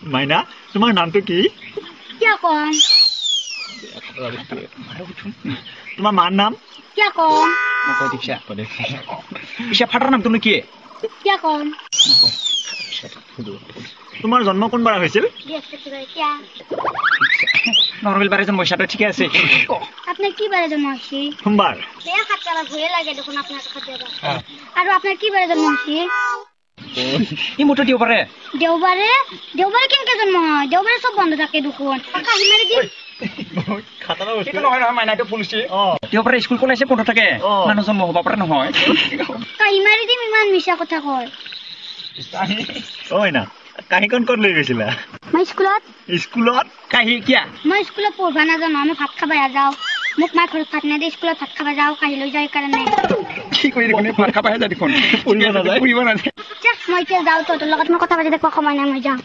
মাইনা তোমাৰ নামটো কি क्या कौन তোমাৰ মাৰ নাম क्या कौन পিছে ফাটাৰ নাম তুমি কি क्या कौन তোমাৰ জন্ম কোনবাৰ হৈছিল বৃহস্পতিবাৰ क्या নৰবেল বাৰে যে মইছাটো ঠিকে আছে আপনাৰ কি বাৰে জন্ম হয়েছে সোমবাৰ বেয়া খাট্টা ভুলে লাগে দেখুন আপনাৰ খাদ্য আৰ আপনাৰ কি বাৰে জন্ম হয়েছে ই মোটো দিব পাৰে দেওবাৰে দেওবাৰে কেনকে জন্ম হয় দেওবাৰে সব বন্ধ থাকে দেখুন কাহি মাৰি দিন খাতাৰা এইটো নহয় নহয় মাইনাটো পুলিচে দিব পাৰে স্কুল কলেজে বন্ধ থাকে মানুহ জন্ম হ'ব পাৰে নহয় কাহি মারি দিম ইমান মিছা কথা কয় ঐ না কাহিখন ক'ত লৈ গৈছিলা মই স্কুলত কাহি কিয়া মই স্কুলত পঢ়বা নাজানো আমি ভাত খাবা যাওঁ মোক মায়ে ঘৰত ভাত নেদে স্কুলত ভাত খাবা যাওঁ কাহি লৈ যায় কাৰণে কি কৰি দেখোন ভাত খাবাহে যায় দেখোন ফুৰিব নাযায় ফুৰিব নাযায় মই এতিয়া যাওঁ তোৰ লগত মই কথা পাতি দেখুৱা সময় নাই মই যাওঁ